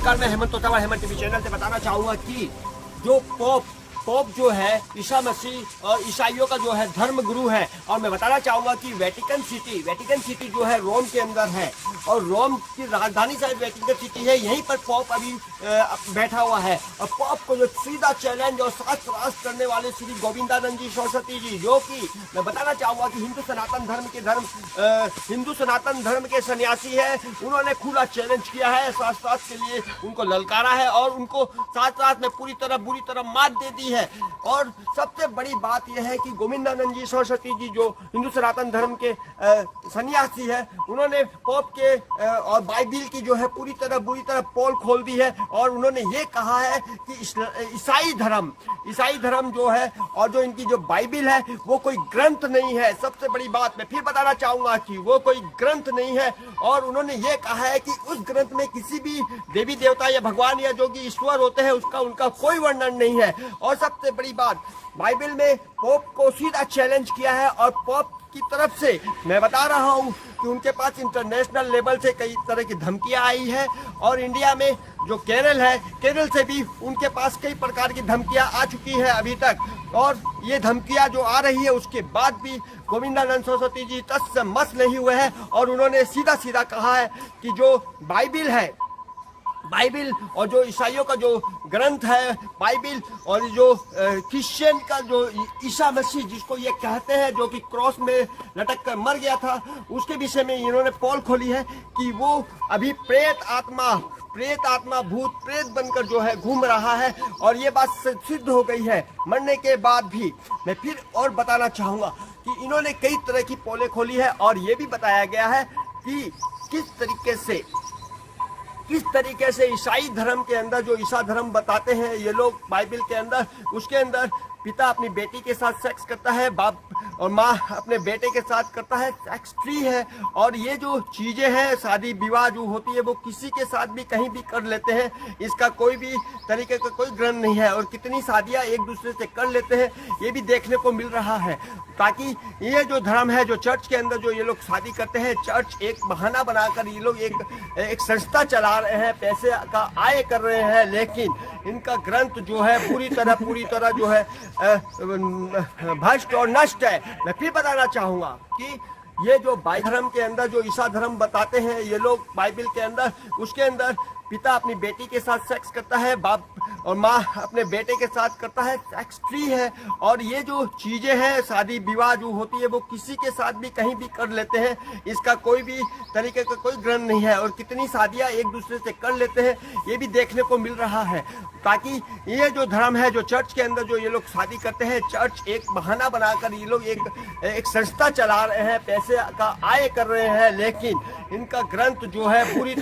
नमस्कार, मैं Hemant तोतावाल Hemant TV channel से बताना चाहूंगा कि जो पोप जो है ईसा मसीह और ईसाइयों का जो है धर्म गुरु है। और मैं बताना चाहूंगा कि वेटिकन सिटी जो है रोम के अंदर है और रोम की राजधानी शायद वेटिकन सिटी है। यहीं पर पोप अभी बैठा हुआ है और पोप को जो सीधा चैलेंज और शास्त्र करने वाले श्री गोविंदानंद जी सरस्वती जी, जो कि मैं बताना चाहूंगा कि हिंदू सनातन धर्म के सन्यासी है, उन्होंने खुला चैलेंज किया है, शास्त्र के लिए उनको ललकारा है और उनको साथ में बुरी तरह मात दे दी है। और सबसे बड़ी बात यह है कि गोविंदानंद जी सरस्वती जी जो हिंदू सनातन धर्म के सन्यासी है, उन्होंने पोप के और बाइबिल की जो है बुरी तरह पोल खोल दी है और उन्होंने ये कहा है कि ईसाई धर्म जो है और जो इनकी जो बाइबिल है वो कोई ग्रंथ नहीं है। सबसे बड़ी बात मैं फिर बताना चाहूंगा कि वो कोई ग्रंथ नहीं है और उन्होंने ये कहा है कि उस ग्रंथ में किसी भी देवी देवता या भगवान या जो कि ईश्वर होते हैं उनका कोई वर्णन नहीं है। और सबसे बड़ी बात, बाइबिल में पोप को सीधा चैलेंज किया है और पोप की तरफ से मैं बता रहा हूं कि उनके पास इंटरनेशनल लेवल से कई तरह की धमकियां आई है और इंडिया में जो केरल से भी उनके पास कई प्रकार की धमकियां आ चुकी है अभी तक। और ये धमकियां जो आ रही है उसके बाद भी गोविंदानंद सरस्वती जी तस से मस नहीं हुए हैं और उन्होंने सीधा कहा है कि जो बाइबिल और जो ईसाइयों का जो ग्रंथ है बाइबिल और जो क्रिश्चियन का जो ईसा मसीह जिसको ये कहते हैं, जो कि क्रॉस में लटक कर मर गया था, उसके विषय में इन्होंने पोल खोली है कि वो अभी प्रेत आत्मा भूत प्रेत बनकर जो है घूम रहा है। और ये बात सिद्ध हो गई है मरने के बाद भी। मैं फिर और बताना चाहूँगा कि इन्होंने कई तरह की पोलें खोली है और ये भी बताया गया है कि किस तरीके से ईसाई धर्म के अंदर जो ईसा धर्म बताते हैं ये लोग बाइबिल के अंदर, उसके अंदर पिता अपनी बेटी के साथ सेक्स करता है, बाप और माँ अपने बेटे के साथ करता है, सेक्स फ्री है। और ये जो चीज़ें हैं शादी विवाह जो होती है वो किसी के साथ भी कहीं भी कर लेते हैं, इसका कोई भी तरीके का कोई ग्रंथ नहीं है। और कितनी शादियाँ एक दूसरे से कर लेते हैं ये भी देखने को मिल रहा है। ताकि ये जो धर्म है, जो चर्च के अंदर जो ये लोग शादी करते हैं, चर्च एक बहाना बनाकर ये लोग एक संस्था चला रहे हैं, पैसे का आय कर रहे हैं, लेकिन इनका ग्रंथ जो है पूरी तरह जो है भ्रष्ट और नष्ट है। मैं फिर बताना चाहूंगा कि ये जो बाइबिल धर्म के अंदर जो ईसा धर्म बताते हैं ये लोग बाइबिल के अंदर, उसके अंदर पिता अपनी बेटी के साथ सेक्स करता है, बाप और माँ अपने बेटे के साथ करता है, सेक्स फ्री है। और ये जो चीज़ें हैं शादी विवाह जो होती है वो किसी के साथ भी कहीं भी कर लेते हैं, इसका कोई भी तरीके का कोई ग्रंथ नहीं है। और कितनी शादियाँ एक दूसरे से कर लेते हैं ये भी देखने को मिल रहा है। ताकि ये जो धर्म है, जो चर्च के अंदर जो ये लोग शादी करते हैं, चर्च एक बहाना बनाकर ये लोग एक संस्था चला रहे हैं, पैसे का आय कर रहे हैं, लेकिन इनका ग्रंथ जो है पूरी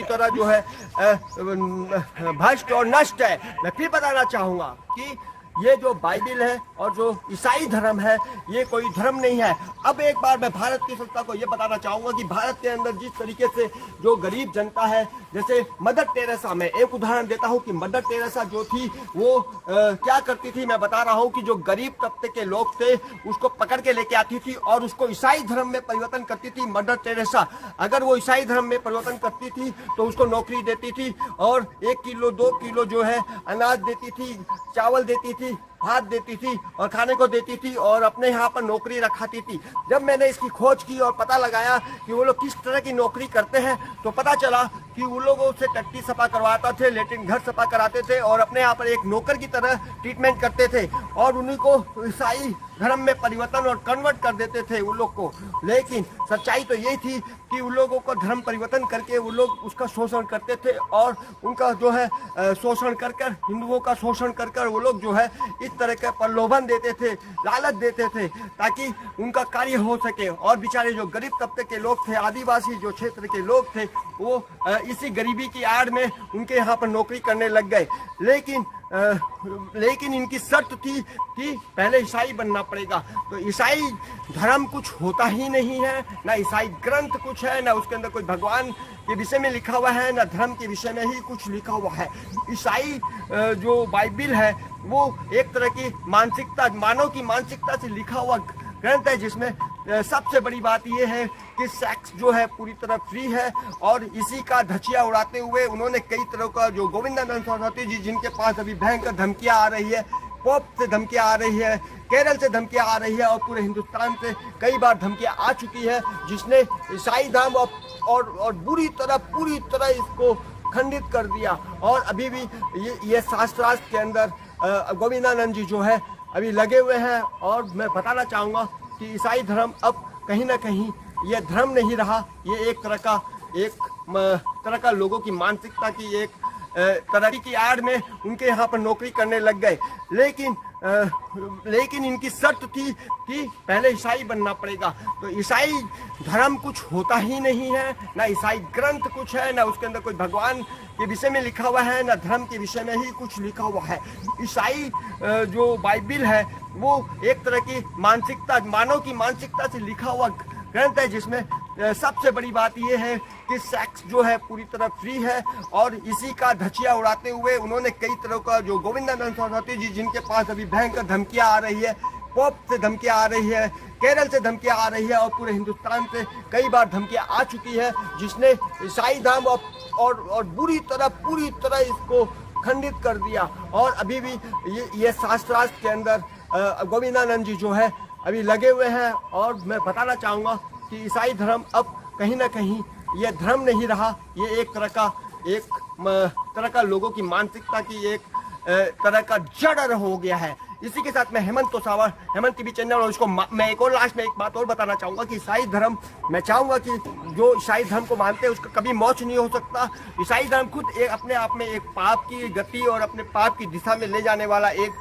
तरह जो है भ्रष्ट और नष्ट है। मैं फिर बताना चाहूंगा कि ये जो बाइबिल है और जो ईसाई धर्म है ये कोई धर्म नहीं है। अब एक बार मैं भारत की संस्था को ये बताना चाहूँगा कि भारत के अंदर जिस तरीके से जो गरीब जनता है, जैसे मदर टेरेसा, मैं एक उदाहरण देता हूँ कि मदर टेरेसा जो थी वो क्या करती थी, मैं बता रहा हूँ कि जो गरीब तबके के लोग थे उसको पकड़ के लेके आती थी और उसको ईसाई धर्म में परिवर्तन करती थी। मदर टेरेसा अगर वो ईसाई धर्म में परिवर्तन करती थी तो उसको नौकरी देती थी और 1 किलो 2 किलो जो है अनाज देती थी, चावल देती थी, भात देती थी और खाने को देती थी और अपने यहाँ पर नौकरी रखाती थी। जब मैंने इसकी खोज की और पता लगाया कि वो लोग किस तरह की नौकरी करते हैं तो पता चला कि उन लोगों से टट्टी सफा करवाता थे, लेटिन घर सफा कराते थे और अपने यहाँ पर एक नौकर की तरह ट्रीटमेंट करते थे और उन्हीं को ईसाई धर्म में परिवर्तन और कन्वर्ट कर देते थे उन लोग को। लेकिन सच्चाई तो यही थी कि उन लोगों को धर्म परिवर्तन करके वो लोग उसका शोषण करते थे और उनका जो है शोषण कर हिंदुओं का शोषण कर वो लोग जो है इस तरह के प्रलोभन देते थे, लालच देते थे ताकि उनका कार्य हो सके। और बेचारे जो गरीब तबके के लोग थे, आदिवासी जो क्षेत्र के लोग थे, वो इसी गरीबी की आड़ में उनके यहाँ पर नौकरी करने लग गए। लेकिन इनकी शर्त थी कि पहले ईसाई बनना पड़ेगा। तो ईसाई धर्म कुछ होता ही नहीं है, ना ईसाई ग्रंथ कुछ है, ना उसके अंदर कोई भगवान के विषय में लिखा हुआ है, ना धर्म के विषय में ही कुछ लिखा हुआ है। ईसाई जो बाइबिल है वो एक तरह की मानसिकता, मानव की मानसिकता से लिखा हुआ ग्रंथ है जिसमें सबसे बड़ी बात यह है कि सेक्स जो है पूरी तरह फ्री है और इसी का धचिया उड़ाते हुए उन्होंने कई तरह का जो गोविंदानंद सरस्वती जी जिनके पास अभी भयंकर धमकियां आ रही है, पोप से धमकियां आ रही है, केरल से धमकियां आ रही है और पूरे हिंदुस्तान से कई बार धमकियां आ चुकी है, जिसने ईसाई धर्म और पूरी तरह इसको खंडित कर दिया। और अभी भी ये शास्त्रार्थ के अंदर गोविंदानंद जी जो है अभी लगे हुए हैं। और मैं बताना चाहूँगा कि ईसाई धर्म अब कहीं ना कहीं ये धर्म नहीं रहा, ये एक तरह का लोगों की मानसिकता की एक तरक्की की आड़ में उनके यहाँ पर नौकरी करने लग गए। लेकिन इनकी शर्त थी कि पहले ईसाई बनना पड़ेगा। तो ईसाई धर्म कुछ होता ही नहीं है, ना ईसाई ग्रंथ कुछ है, ना उसके अंदर कोई भगवान के विषय में लिखा हुआ है, ना धर्म के विषय में ही कुछ लिखा हुआ है। ईसाई जो बाइबिल है वो एक तरह की मानसिकता, मानव की मानसिकता से लिखा हुआ ग्रंथ है, जिसमें सबसे बड़ी बात यह है कि सेक्स जो है पूरी तरह फ्री है और इसी का धचिया उड़ाते हुए उन्होंने कई तरह का जो गोविंदानंद सरस्वती जी जिनके पास अभी भयंकर धमकियां आ रही है, पोप से धमकियां आ रही है, केरल से धमकियां आ रही है और पूरे हिंदुस्तान से कई बार धमकियां आ चुकी है, जिसने ईसाई धर्म और पूरी तरह इसको खंडित कर दिया। और अभी भी ये शास्त्रार्थ के अंदर गोविंदानंद जी जो है अभी लगे हुए हैं। और मैं बताना चाहूँगा कि ईसाई धर्म अब कहीं ना कहीं ये धर्म नहीं रहा, ये एक तरह का लोगों की मानसिकता की एक तरह का जड़ हो गया है। इसी के साथ मैं हेमंत तोसावर, हेमंत टीवी चैनल, और उसको मैं एक और लास्ट में एक बात और बताना चाहूँगा कि ईसाई धर्म, मैं चाहूँगा कि जो ईसाई धर्म को मानते हैं उसका कभी मोक्ष नहीं हो सकता। ईसाई धर्म खुद अपने आप में एक पाप की गति और अपने पाप की दिशा में ले जाने वाला एक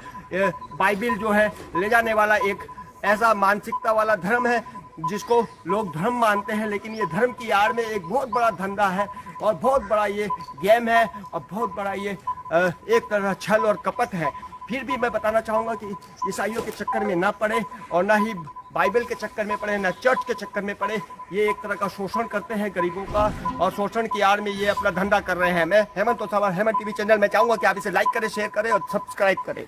बाइबिल जो है ले जाने वाला एक ऐसा मानसिकता वाला धर्म है जिसको लोग धर्म मानते हैं। लेकिन ये धर्म की आड़ में एक बहुत बड़ा धंधा है और बहुत बड़ा ये गेम है और बहुत बड़ा ये एक तरह छल और कपट है। फिर भी मैं बताना चाहूँगा कि ईसाइयों के चक्कर में ना पड़े और ना ही बाइबल के चक्कर में पड़े, ना चर्च के चक्कर में पड़े। ये एक तरह का शोषण करते हैं गरीबों का और शोषण की आड़ में ये अपना धंधा कर रहे हैं। मैं हेमंत तोसावर, हेमंत टीवी चैनल में चाहूँगा कि आप इसे लाइक करें, शेयर करें और सब्सक्राइब करें।